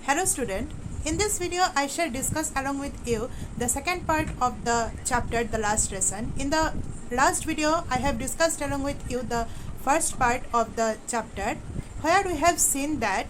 Hello student, in this video I shall discuss along with you the second part of the chapter, the last lesson. In the last video I have discussed along with you the first part of the chapter, where we have seen that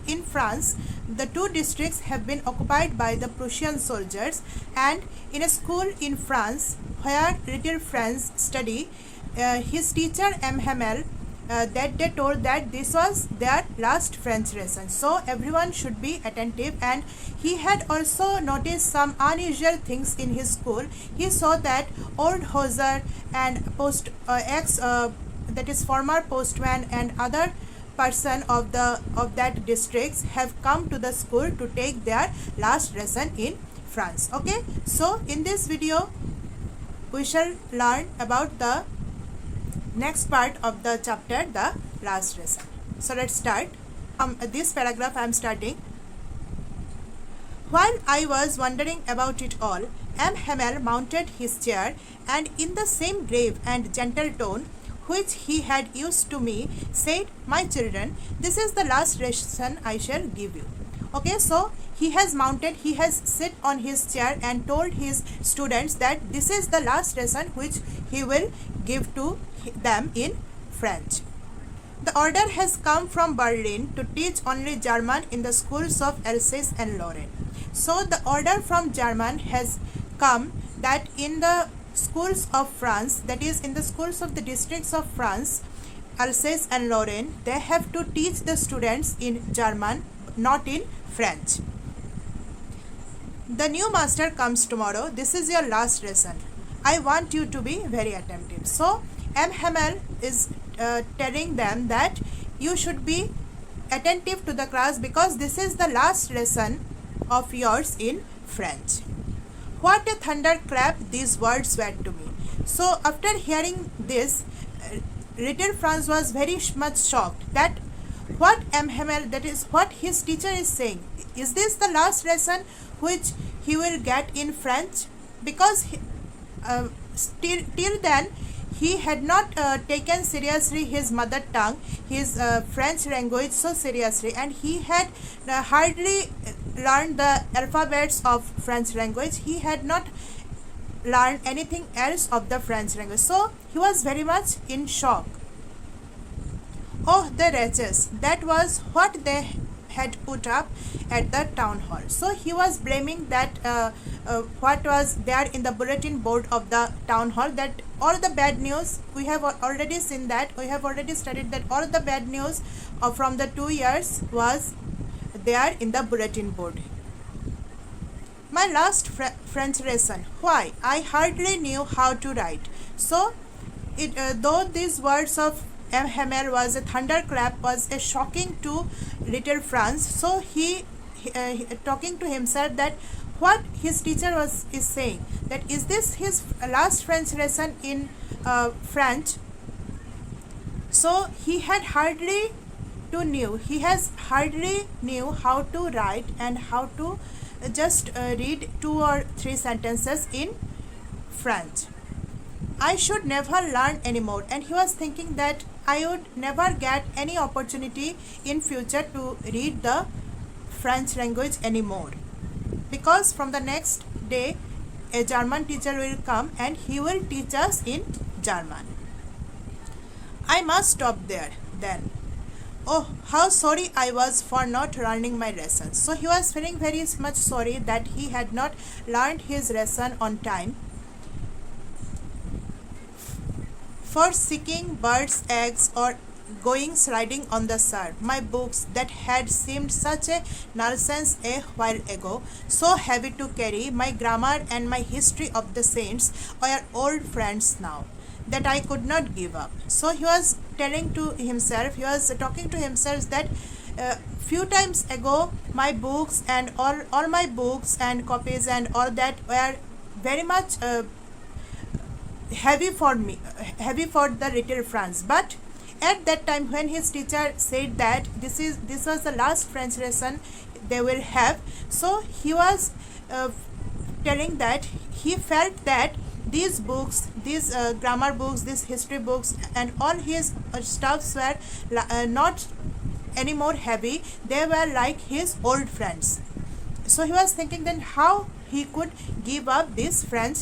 in France the two districts have been occupied by the Prussian soldiers, and in a school in France where little Franz study, his teacher M. Hamel that they told that this was their last French lesson, so everyone should be attentive. And he had also noticed some unusual things in his school. He saw that old Hoser and that is former postman and other person of that districts have come to the school to take their last lesson in France. Okay, so in this video we shall learn about the next part of the chapter, the last lesson. So let's start. This paragraph I am starting. While I was wondering about it all, M. Hamel mounted his chair and in the same grave and gentle tone which he had used to me said, "My children, this is the last lesson I shall give you." Okay, so he has mounted, he has sit on his chair and told his students that this is the last lesson which he will give to them in French. The order has come from Berlin to teach only German in the schools of Alsace and Lorraine. So the order from German has come that in the schools of France, that is in the schools of the districts of France, Alsace and Lorraine, they have to teach the students in German, not in French. The new master comes tomorrow. This is your last lesson. I want you to be very attentive. So M. Hamel is telling them that you should be attentive to the class because this is the last lesson of yours in French. What a thunderclap these words were to me. So after hearing this, little Franz was very much shocked that what M. Hamel, that is what his teacher is saying. Is this the last lesson which he will get in French? Because till then he had not taken seriously his mother tongue, his French language so seriously, and he had hardly learned the alphabets of French language. He had not learned anything else of the French language, so he was very much in shock. Oh, the wretches! That was what they had put up at the town hall. So he was blaming that what was there in the bulletin board of the town hall, that all the bad news, we have already seen that, we have already studied that all the bad news from the 2 years was there in the bulletin board. My last French lesson. Why? I hardly knew how to write. So though these words of M. Hamel was a thunderclap, was a shocking to little Franz, so he talking to himself that what his teacher is saying, that is this his last French lesson in French. So he has hardly knew how to write and how to just read 2 or 3 sentences in French. I should never learn anymore, and he was thinking that I would never get any opportunity in future to read the French language anymore, because from the next day a German teacher will come and he will teach us in German. I must stop there then. Oh, how sorry I was for not learning my lessons. So he was feeling very much sorry that he had not learned his lesson on time. For seeking birds' eggs or going sliding on the surf, my books that had seemed such a nonsense a while ago, so heavy to carry, my grammar and my history of the saints, were old friends now that I could not give up. So he was telling to himself, he was talking to himself that few times ago my books and all my books and copies and all that were very much heavy for me, heavy for the little Franz. But at that time when his teacher said that this was the last French lesson they will have, so he was telling that he felt that these books, these grammar books, these history books and all his stuffs were not any more heavy. They were like his old friends. So he was thinking then how he could give up this French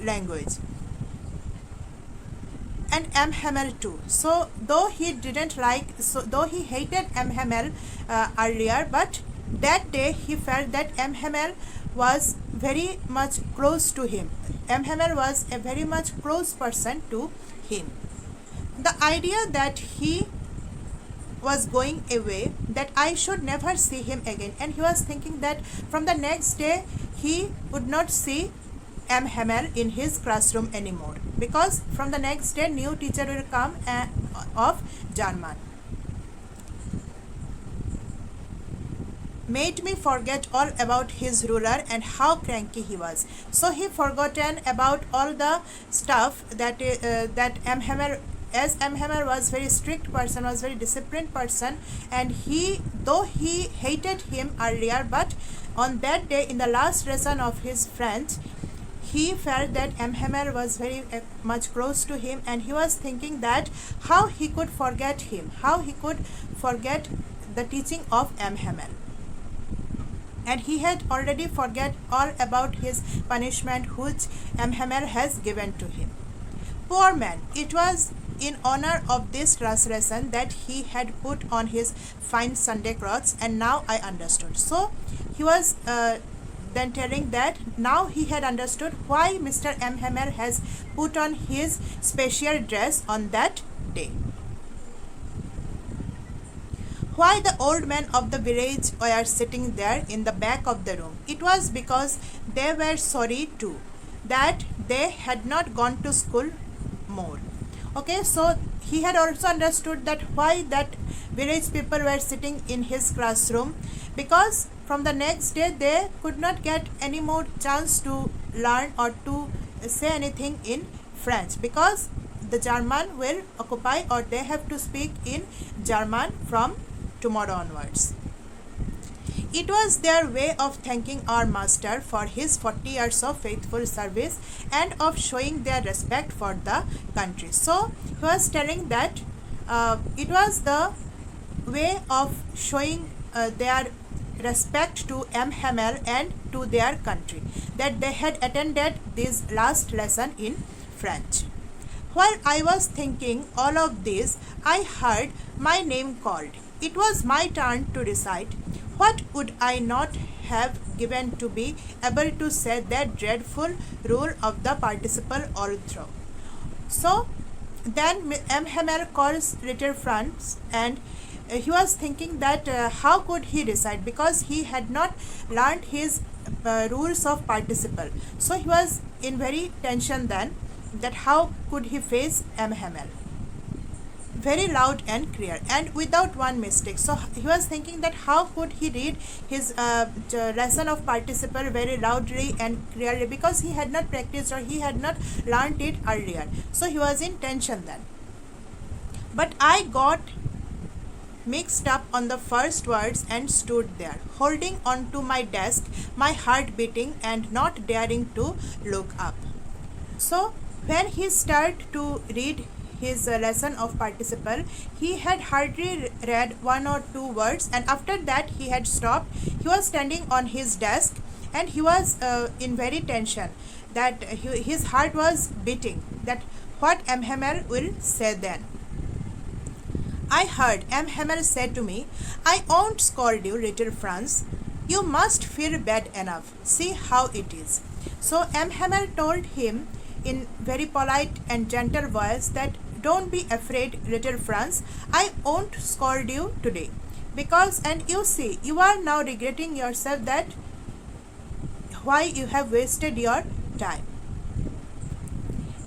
language. And M. Hamel too. So though he hated M. Hamel earlier, but that day he felt that M. Hamel was very much close to him. M. Hamel was a very much close person to him. The idea that he was going away, that I should never see him again, and he was thinking that from the next day he would not see M. Hamel in his classroom anymore, because from the next day new teacher will come of German. Made me forget all about his ruler and how cranky he was. So he forgotten about all the stuff that M. Hamel, as M. Hamel was very strict person, was very disciplined person, and though he hated him earlier, but on that day in the last lesson of his French, he felt that M. Hamel was very much close to him, and he was thinking that how he could forget him, how he could forget the teaching of M. Hamel. And he had already forget all about his punishment which M. Hamel has given to him. Poor man, it was in honor of this class lesson that he had put on his fine Sunday clothes, and now I understood. So he was then telling that now he had understood why Mr. M. Hamel has put on his special dress on that day. Why the old men of the village were sitting there in the back of the room? It was because they were sorry too that they had not gone to school more. Okay, so he had also understood that why that village people were sitting in his classroom, because from the next day they could not get any more chance to learn or to say anything in French, because the German will occupy, or they have to speak in German from tomorrow onwards. It was their way of thanking our master for his 40 years of faithful service and of showing their respect for the country. So he was telling that it was the way of showing their respect to M. Hamel and to their country, that they had attended this last lesson in French. While I was thinking all of this, I heard my name called. It was my turn to recite. What would I not have given to be able to say that dreadful rule of the participle all through? So then M. Hamel calls little Franz, and he was thinking that how could he recite, because he had not learned his rules of participle. So he was in very tension then, that how could he face M. Hamel. Very loud and clear and without one mistake. So he was thinking that how could he read his lesson of participle very loudly and clearly, because he had not practiced or he had not learned it earlier. So he was in tension then. But I got mixed up on the first words and stood there, holding on to my desk, my heart beating and not daring to look up. So when he started to read his lesson of participle, he had hardly read one or two words, and after that he had stopped. He was standing on his desk and he was in very tension, that his heart was beating, that what M. Hamel will say then. I heard M. Hamel say to me, I won't scold you, little Franz. You must feel bad enough. See how it is. So M. Hamel told him in very polite and gentle voice that don't be afraid, little Franz. I won't scold you today. Because, and you see, you are now regretting yourself that why you have wasted your time.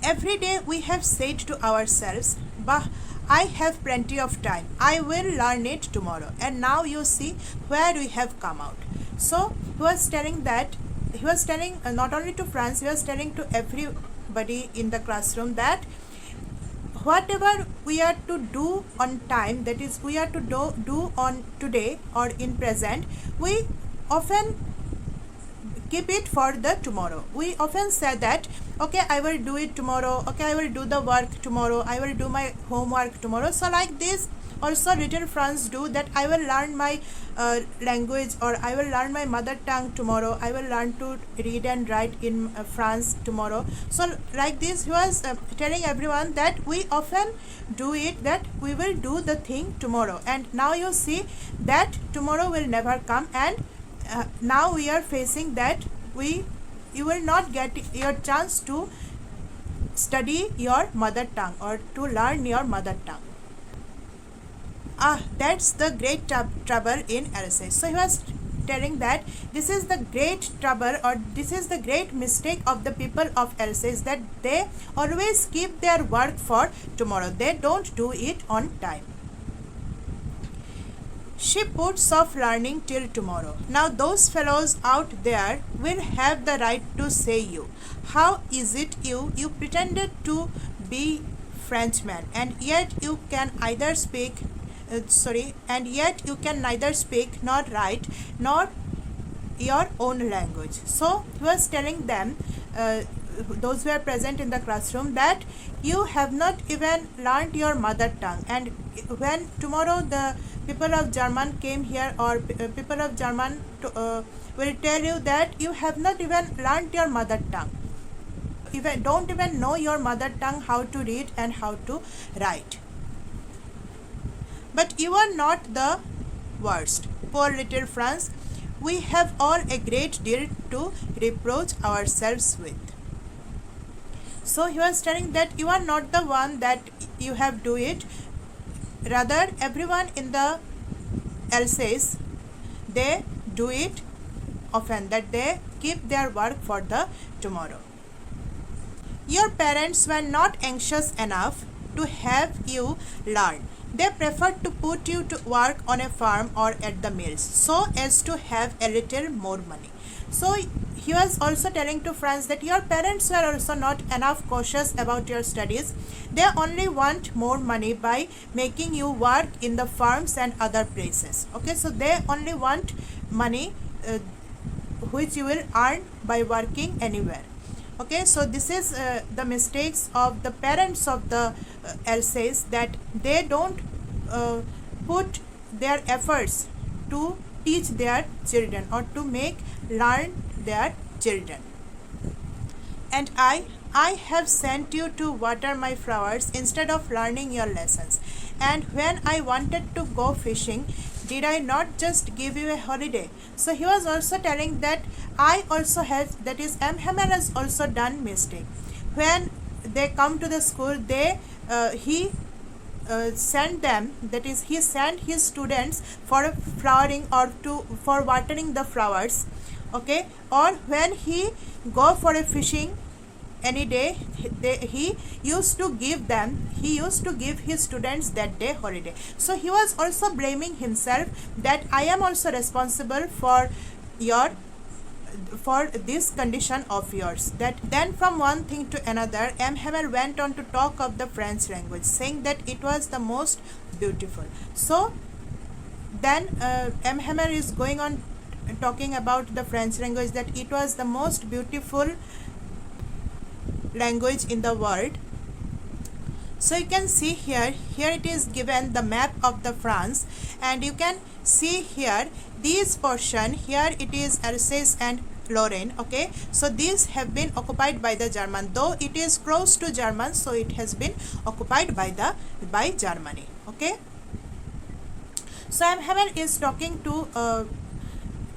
Every day we have said to ourselves, bah, I have plenty of time. I will learn it tomorrow. And now you see where we have come out. So he was telling that, he was telling not only to Franz, he was telling to everybody in the classroom that whatever we are to do on time, that is we are to do on today or in present, we often keep it for the tomorrow. We often say that, okay, I will do it tomorrow, okay, I will do the work tomorrow, I will do my homework tomorrow. So like this, also little Franz do that I will learn my language, or I will learn my mother tongue tomorrow, I will learn to read and write in France tomorrow. So like this he was telling everyone that we often do it, that we will do the thing tomorrow, and now you see that tomorrow will never come, and now we are facing that you will not get your chance to study your mother tongue or to learn your mother tongue. That's the great trouble in Alsace. So he was telling that this is the great trouble, or this is the great mistake of the people of Alsace, that they always keep their work for tomorrow. They don't do it on time. She puts off learning till tomorrow. Now those fellows out there will have the right to say you, how is it you pretended to be Frenchman, and yet you can either speak and yet you can neither speak nor write nor your own language. So he was telling them, those who were present in the classroom, that you have not even learned your mother tongue, and when tomorrow the people of German came here, or people of German will tell you that you have not even learned your mother tongue, don't even know your mother tongue, how to read and how to write. But you are not the worst, poor little Franz. We have all a great deal to reproach ourselves with. So he was telling that you are not the one that you have do it. Rather, everyone in the Alsace, they do it often, that they keep their work for the tomorrow. Your parents were not anxious enough to have you learn. They preferred to put you to work on a farm or at the mills, so as to have a little more money. So he was also telling to Franz that your parents were also not enough cautious about your studies. They only want more money by making you work in the farms and other places. Okay, so they only want money which you will earn by working anywhere. Okay, so this is the mistakes of the parents of the Alsace, that they don't put their efforts to teach their children or to make learn their children. And I have sent you to water my flowers instead of learning your lessons. And when I wanted to go fishing, did I not just give you a holiday? So he was also telling that I also have, that is M. Hammer has also done mistake. When they come to the school, he sent them, that is he sent his students for flowering or for watering the flowers. Okay, or when he go for a fishing any day, he used to give his students that day holiday. So he was also blaming himself, that I am also responsible for this condition of yours. That then from one thing to another, M. Hammer went on to talk of the French language, saying that it was the most beautiful. So then M. Hammer is going on talking about the French language, that it was the most beautiful language in the world. So you can see here it is given the map of the France, and you can see here these portion, here it is Alsace and Lorraine. Okay, so these have been occupied by the German, though it is close to German, so it has been occupied by Germany. Okay, so M. Hammer is talking to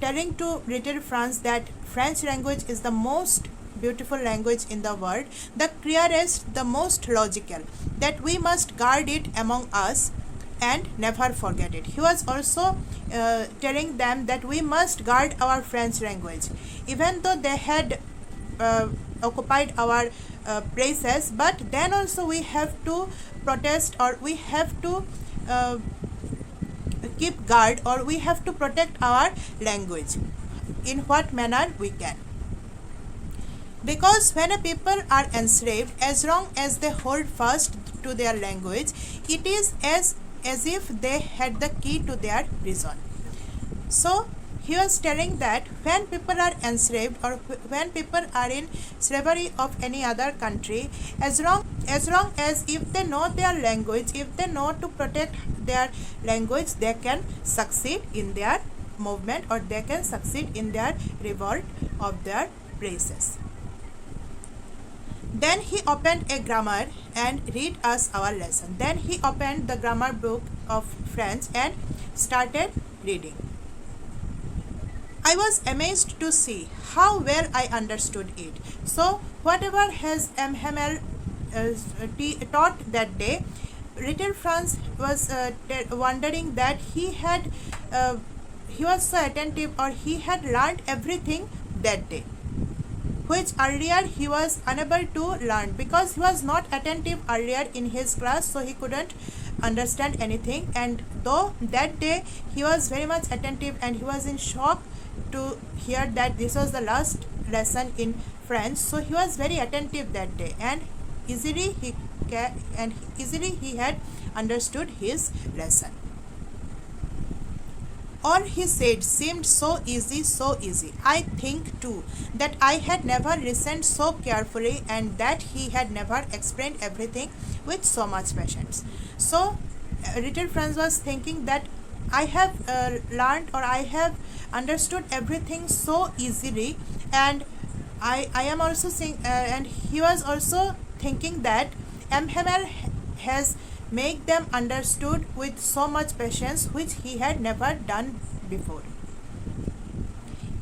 telling to little Franz that French language is the most beautiful language in the world, the clearest, the most logical, that we must guard it among us and never forget it. He was also telling them that we must guard our French language, even though they had occupied our places, but then also we have to protest, or we have to keep guard, or we have to protect our language in what manner we can. Because when a people are enslaved, as long as they hold fast to their language, it is as if they had the key to their prison. So he was telling that when people are enslaved or when people are in slavery of any other country, as long as if they know their language, if they know to protect their language, they can succeed in their movement or they can succeed in their revolt of their races. Then he opened a grammar and read us our lesson. Then he opened the grammar book of French and started reading. I was amazed to see how well I understood it. So whatever has M. Hamel taught that day, little Franz was wondering that he was so attentive, or he had learned everything that day, which earlier he was unable to learn because he was not attentive earlier in his class, so he couldn't understand anything. And though that day he was very much attentive and he was in shock to hear that this was the last lesson in French, so he was very attentive that day and easily he had understood his lesson. All he said seemed so easy. I think too that I had never listened so carefully and that he had never explained everything with so much patience. So little Franz was thinking that I have learned, or I have understood everything so easily, and I am also saying, and he was also thinking that M. Hamel has make them understood with so much patience, which he had never done before.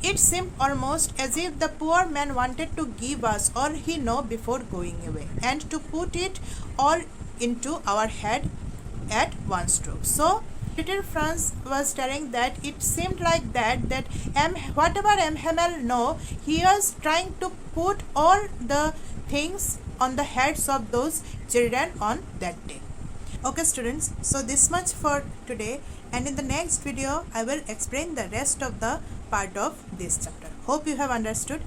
It seemed almost as if the poor man wanted to give us all he knew before going away, and to put it all into our head at one stroke. So little Franz was telling that it seemed like that whatever M. Hamel know, he was trying to put all the things on the heads of those children on that day. Okay students, so this much for today, and in the next video I will explain the rest of the part of this chapter. Hope you have understood.